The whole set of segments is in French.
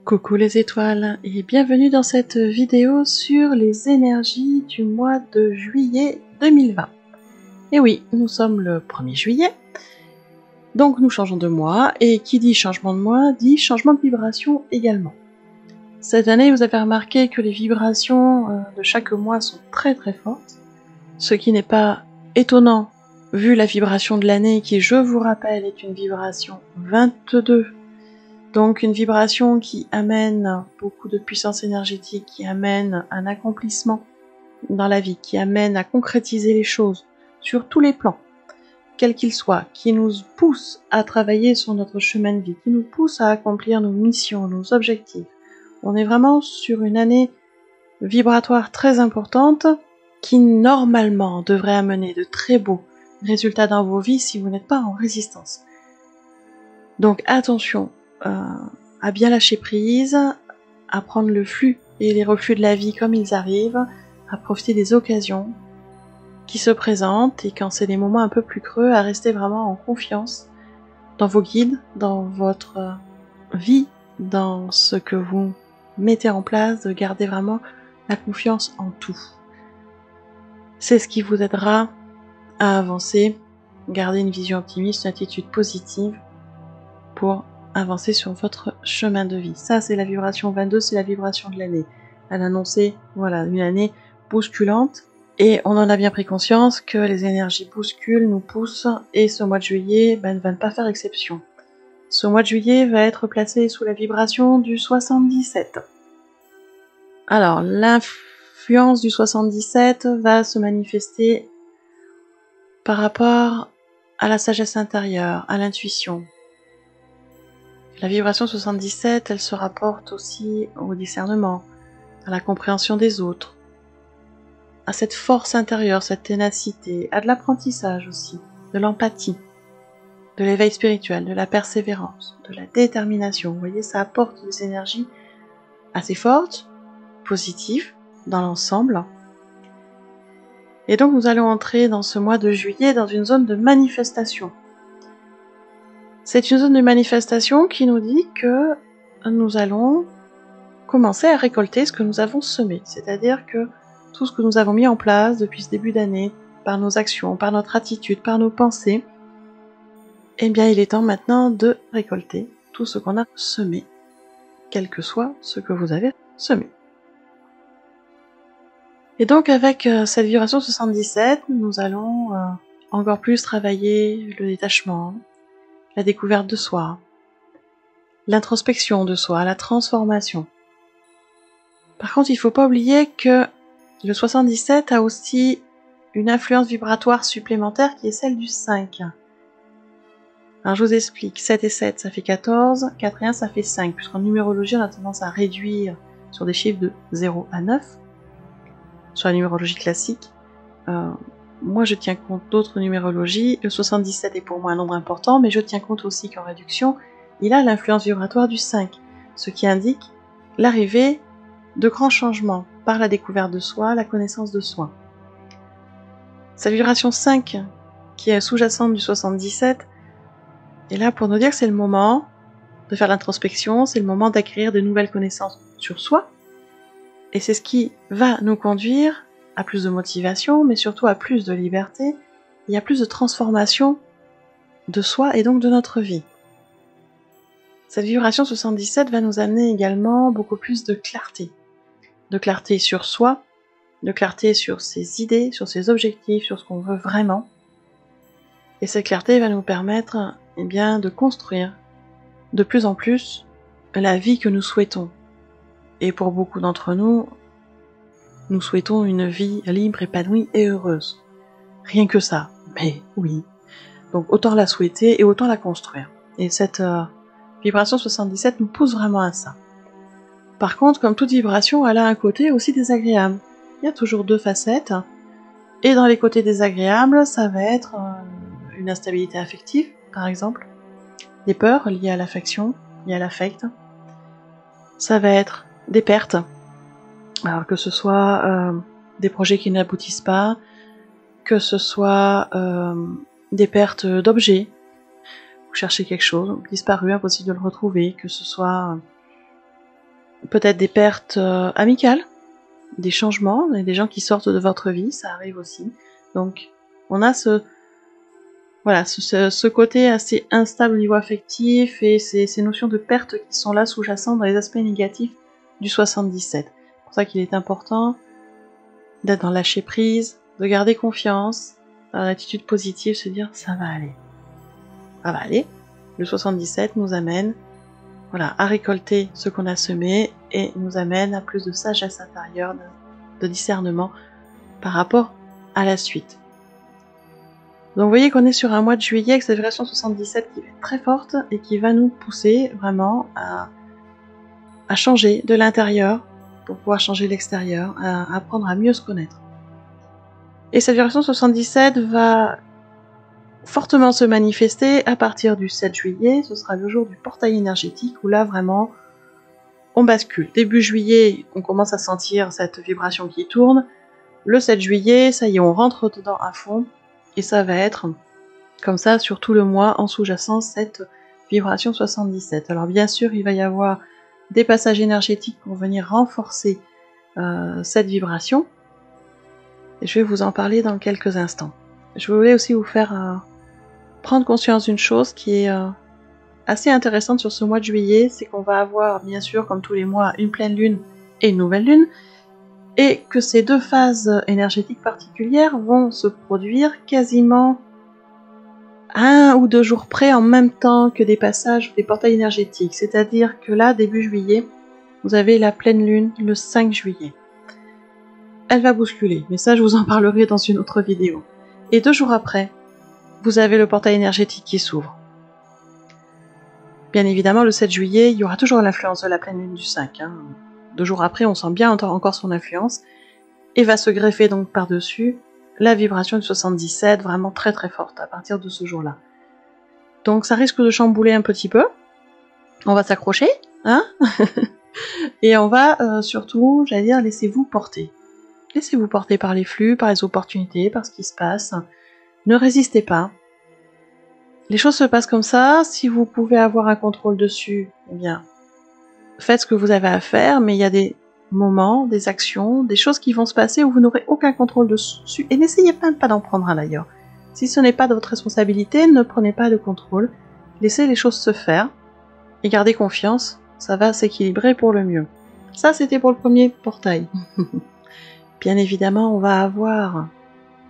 Coucou les étoiles et bienvenue dans cette vidéo sur les énergies du mois de juillet 2020. Et oui, nous sommes le 1er juillet, donc nous changeons de mois, et qui dit changement de mois dit changement de vibration également. Cette année, vous avez remarqué que les vibrations de chaque mois sont très fortes, ce qui n'est pas étonnant vu la vibration de l'année qui, je vous rappelle, est une vibration 22. Donc une vibration qui amène beaucoup de puissance énergétique, qui amène un accomplissement dans la vie, qui amène à concrétiser les choses sur tous les plans, quels qu'ils soient, qui nous pousse à travailler sur notre chemin de vie, qui nous pousse à accomplir nos missions, nos objectifs. On est vraiment sur une année vibratoire très importante qui normalement devrait amener de très beaux résultats dans vos vies si vous n'êtes pas en résistance. Donc attention à bien lâcher prise, à prendre le flux et les reflux de la vie comme ils arrivent, à profiter des occasions qui se présentent, et quand c'est des moments un peu plus creux, à rester vraiment en confiance dans vos guides, dans votre vie, dans ce que vous mettez en place, de garder vraiment la confiance en tout. C'est ce qui vous aidera à avancer, garder une vision optimiste, une attitude positive pour avancer sur votre chemin de vie. Ça, c'est la vibration 22, c'est la vibration de l'année. Elle annonçait, voilà, une année bousculante, et on en a bien pris conscience que les énergies bousculent, nous poussent, et ce mois de juillet ne va pas faire exception. Ce mois de juillet va être placé sous la vibration du 77. Alors, l'influence du 77 va se manifester par rapport à la sagesse intérieure, à l'intuition. La vibration 77, elle se rapporte aussi au discernement, à la compréhension des autres, à cette force intérieure, cette ténacité, à de l'apprentissage aussi, de l'empathie, de l'éveil spirituel, de la persévérance, de la détermination. Vous voyez, ça apporte des énergies assez fortes, positives, dans l'ensemble. Et donc nous allons entrer dans ce mois de juillet dans une zone de manifestation. C'est une zone de manifestation qui nous dit que nous allons commencer à récolter ce que nous avons semé. C'est-à-dire que tout ce que nous avons mis en place depuis ce début d'année, par nos actions, par notre attitude, par nos pensées, eh bien il est temps maintenant de récolter tout ce qu'on a semé, quel que soit ce que vous avez semé. Et donc avec cette vibration 77, nous allons encore plus travailler le détachement, la découverte de soi, l'introspection de soi, la transformation. Par contre, il ne faut pas oublier que le 77 a aussi une influence vibratoire supplémentaire qui est celle du 5. Alors je vous explique, 7 et 7 ça fait 14, 4 et 1 ça fait 5, puisqu'en numérologie on a tendance à réduire sur des chiffres de 0 à 9, sur la numérologie classique. Moi je tiens compte d'autres numérologies, le 77 est pour moi un nombre important, mais je tiens compte aussi qu'en réduction, il a l'influence vibratoire du 5, ce qui indique l'arrivée de grands changements par la découverte de soi, la connaissance de soi. Cette vibration 5, qui est sous-jacente du 77, est là pour nous dire que c'est le moment de faire l'introspection, c'est le moment d'acquérir de nouvelles connaissances sur soi, et c'est ce qui va nous conduire à plus de motivation, mais surtout à plus de liberté, et à plus de transformation de soi et donc de notre vie. Cette vibration 77 va nous amener également beaucoup plus de clarté sur soi, de clarté sur ses idées, sur ses objectifs, sur ce qu'on veut vraiment. Et cette clarté va nous permettre de construire de plus en plus la vie que nous souhaitons. Et pour beaucoup d'entre nous, nous souhaitons une vie libre, épanouie et heureuse. Rien que ça, mais oui. Donc autant la souhaiter et autant la construire. Et cette vibration 77 nous pousse vraiment à ça. Par contre, comme toute vibration, elle a un côté aussi désagréable. Il y a toujours deux facettes. Et dans les côtés désagréables, ça va être une instabilité affective, par exemple. Des peurs liées à l'affection, liées à l'affect. Ça va être des pertes. Alors que ce soit des projets qui n'aboutissent pas, que ce soit des pertes d'objets. Vous cherchez quelque chose, disparu, impossible de le retrouver, que ce soit peut-être des pertes amicales, des changements, des gens qui sortent de votre vie, ça arrive aussi. Donc on a ce côté assez instable au niveau affectif et ces notions de perte qui sont là sous-jacentes dans les aspects négatifs du 77. C'est pour ça qu'il est important d'être dans lâcher prise, de garder confiance, dans l'attitude positive, se dire ça va aller. Ça va aller. Le 77 nous amène à récolter ce qu'on a semé et nous amène à plus de sagesse intérieure, de discernement par rapport à la suite. Donc vous voyez qu'on est sur un mois de juillet avec cette vibration 77 qui va être très forte et qui va nous pousser vraiment à changer de l'intérieur pour pouvoir changer l'extérieur, à apprendre à mieux se connaître. Et cette vibration 77 va fortement se manifester à partir du 7 juillet, ce sera le jour du portail énergétique où là vraiment on bascule. Début juillet, on commence à sentir cette vibration qui tourne. Le 7 juillet, ça y est, on rentre dedans à fond et ça va être comme ça sur tout le mois en sous-jacent cette vibration 77. Alors bien sûr, il va y avoir des passages énergétiques pour venir renforcer cette vibration et je vais vous en parler dans quelques instants. Je voulais aussi vous faire prendre conscience d'une chose qui est assez intéressante sur ce mois de juillet, c'est qu'on va avoir bien sûr comme tous les mois une pleine lune et une nouvelle lune, et que ces deux phases énergétiques particulières vont se produire quasiment 1 ou 2 jours près en même temps que des passages, des portails énergétiques, c'est-à-dire que là, début juillet, vous avez la pleine lune le 5 juillet. Elle va bousculer, mais ça je vous en parlerai dans une autre vidéo. Et 2 jours après, vous avez le portail énergétique qui s'ouvre. Bien évidemment, le 7 juillet, il y aura toujours l'influence de la pleine lune du 5. 2 jours après, on sent bien encore son influence, et va se greffer donc par-dessus la vibration du 77, vraiment très très forte à partir de ce jour-là. Donc ça risque de chambouler un petit peu. On va s'accrocher, hein. Et on va surtout, j'allais dire, laissez-vous porter. Laissez-vous porter par les flux, par les opportunités, par ce qui se passe. Ne résistez pas. Les choses se passent comme ça. Si vous pouvez avoir un contrôle dessus, eh bien, faites ce que vous avez à faire, mais il y a des moments, des actions, des choses qui vont se passer où vous n'aurez aucun contrôle dessus. Et n'essayez même pas d'en prendre un d'ailleurs. Si ce n'est pas de votre responsabilité, ne prenez pas de contrôle. Laissez les choses se faire et gardez confiance. Ça va s'équilibrer pour le mieux. Ça, c'était pour le premier portail. Bien évidemment, on va avoir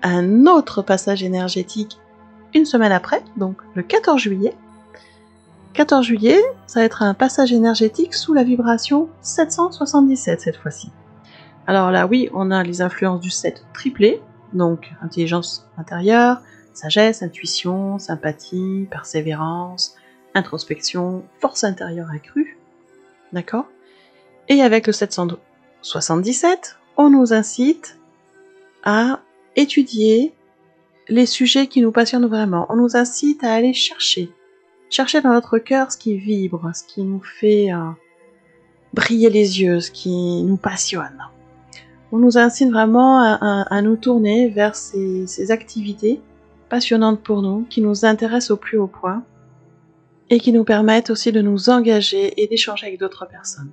un autre passage énergétique une semaine après, donc le 14 juillet. 14 juillet, ça va être un passage énergétique sous la vibration 777 cette fois-ci. Alors là, oui, on a les influences du 7 triplé, donc intelligence intérieure, sagesse, intuition, sympathie, persévérance, introspection, force intérieure accrue, d'accord? Et avec le 777, on nous incite à étudier les sujets qui nous passionnent vraiment. On nous incite à aller chercher dans notre cœur ce qui vibre, ce qui nous fait briller les yeux, ce qui nous passionne. On nous incite vraiment à nous tourner vers ces activités passionnantes pour nous, qui nous intéressent au plus haut point, et qui nous permettent aussi de nous engager et d'échanger avec d'autres personnes.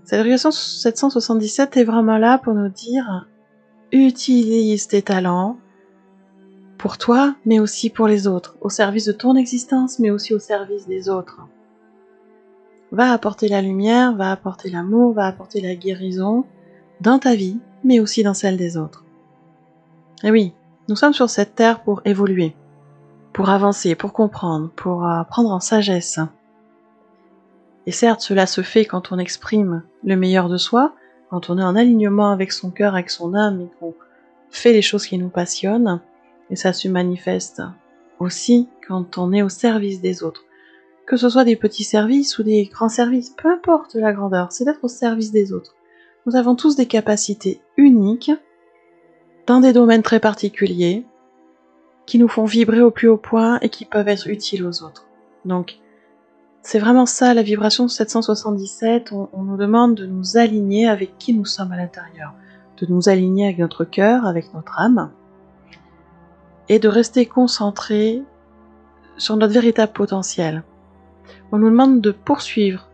Cette vibration 777 est vraiment là pour nous dire utilise tes talents pour toi, mais aussi pour les autres, au service de ton existence, mais aussi au service des autres. Va apporter la lumière, va apporter l'amour, va apporter la guérison dans ta vie, mais aussi dans celle des autres. Et oui, nous sommes sur cette terre pour évoluer, pour avancer, pour comprendre, pour prendre en sagesse. Et certes, cela se fait quand on exprime le meilleur de soi, quand on est en alignement avec son cœur, avec son âme, et qu'on fait les choses qui nous passionnent, et ça se manifeste aussi quand on est au service des autres. Que ce soit des petits services ou des grands services, peu importe la grandeur, c'est d'être au service des autres. Nous avons tous des capacités uniques, dans des domaines très particuliers, qui nous font vibrer au plus haut point et qui peuvent être utiles aux autres. Donc, c'est vraiment ça la vibration 777, on nous demande de nous aligner avec qui nous sommes à l'intérieur, de nous aligner avec notre cœur, avec notre âme, et de rester concentré sur notre véritable potentiel. On nous demande de poursuivre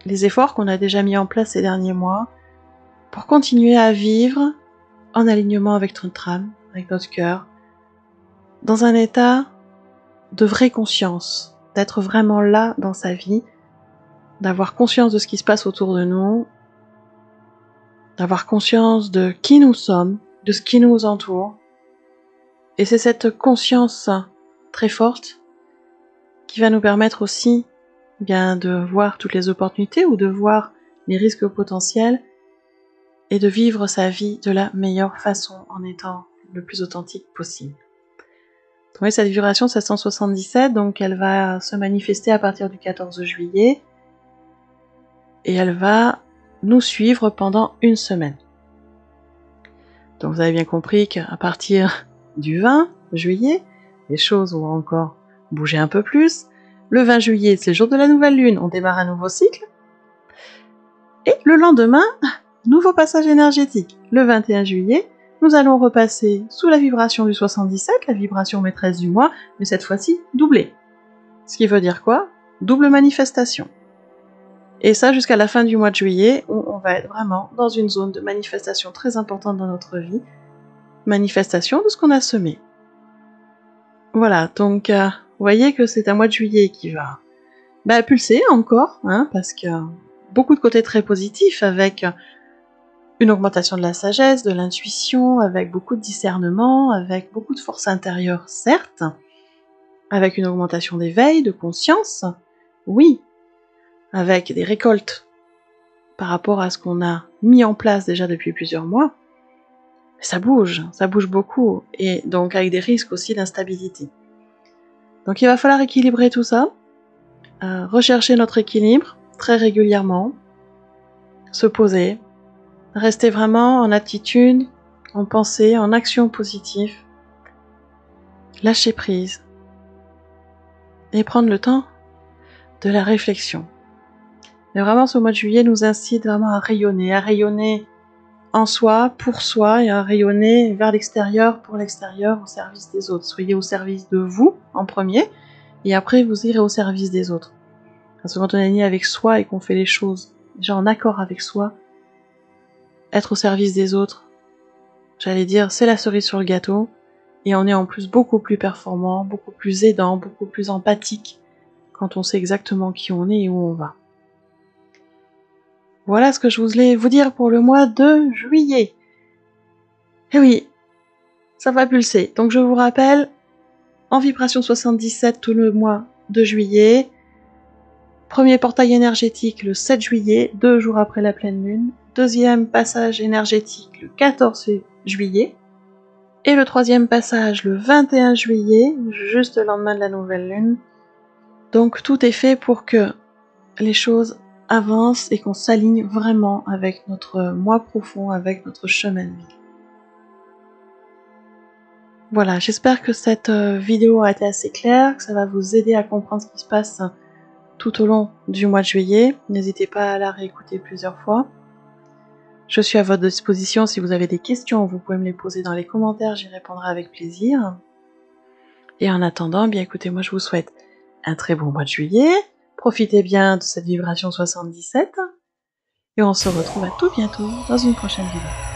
les efforts qu'on a déjà mis en place ces derniers mois pour continuer à vivre en alignement avec notre âme, avec notre cœur, dans un état de vraie conscience, d'être vraiment là dans sa vie, d'avoir conscience de ce qui se passe autour de nous, d'avoir conscience de qui nous sommes, de ce qui nous entoure. Et c'est cette conscience très forte qui va nous permettre aussi bien de voir toutes les opportunités ou de voir les risques potentiels et de vivre sa vie de la meilleure façon en étant le plus authentique possible. Vous voyez, cette vibration 777, donc elle va se manifester à partir du 14 juillet et elle va nous suivre pendant une semaine. Donc vous avez bien compris qu'à partir du 20 juillet, les choses vont encore bouger un peu plus. Le 20 juillet, c'est le jour de la nouvelle lune, on démarre un nouveau cycle. Et le lendemain, nouveau passage énergétique. Le 21 juillet, nous allons repasser sous la vibration du 77, la vibration maîtresse du mois, mais cette fois-ci doublée. Ce qui veut dire quoi? Double manifestation. Et ça jusqu'à la fin du mois de juillet, où on va être vraiment dans une zone de manifestation très importante dans notre vie. Manifestation de ce qu'on a semé. Voilà, donc vous voyez que c'est un mois de juillet qui va pulser encore, parce que beaucoup de côtés très positifs, avec une augmentation de la sagesse, de l'intuition, avec beaucoup de discernement, avec beaucoup de force intérieure, certes, avec une augmentation d'éveil, de conscience, oui, avec des récoltes par rapport à ce qu'on a mis en place déjà depuis plusieurs mois. Ça bouge beaucoup, et donc avec des risques aussi d'instabilité. Donc il va falloir équilibrer tout ça, rechercher notre équilibre très régulièrement, se poser, rester vraiment en attitude, en pensée, en action positive, lâcher prise et prendre le temps de la réflexion. Mais vraiment, ce mois de juillet nous incite vraiment à rayonner en soi, pour soi, et à rayonner vers l'extérieur, pour l'extérieur, au service des autres. Soyez au service de vous en premier, et après vous irez au service des autres. Parce que quand on est aligné avec soi et qu'on fait les choses déjà en accord avec soi, être au service des autres, j'allais dire, c'est la cerise sur le gâteau, et on est en plus beaucoup plus performant, beaucoup plus aidant, beaucoup plus empathique, quand on sait exactement qui on est et où on va. Voilà ce que je voulais vous dire pour le mois de juillet. Et oui, ça va pulser. Donc je vous rappelle, en vibration 77 tout le mois de juillet, premier portail énergétique le 7 juillet, 2 jours après la pleine lune, deuxième passage énergétique le 14 juillet, et le troisième passage le 21 juillet, juste le lendemain de la nouvelle lune. Donc tout est fait pour que les choses avancent et qu'on s'aligne vraiment avec notre moi profond, avec notre chemin de vie. Voilà, j'espère que cette vidéo a été assez claire, que ça va vous aider à comprendre ce qui se passe tout au long du mois de juillet. N'hésitez pas à la réécouter plusieurs fois. Je suis à votre disposition si vous avez des questions, vous pouvez me les poser dans les commentaires, j'y répondrai avec plaisir. Et en attendant, bien écoutez, moi je vous souhaite un très bon mois de juillet. Profitez bien de cette vibration 77 et on se retrouve à tout bientôt dans une prochaine vidéo.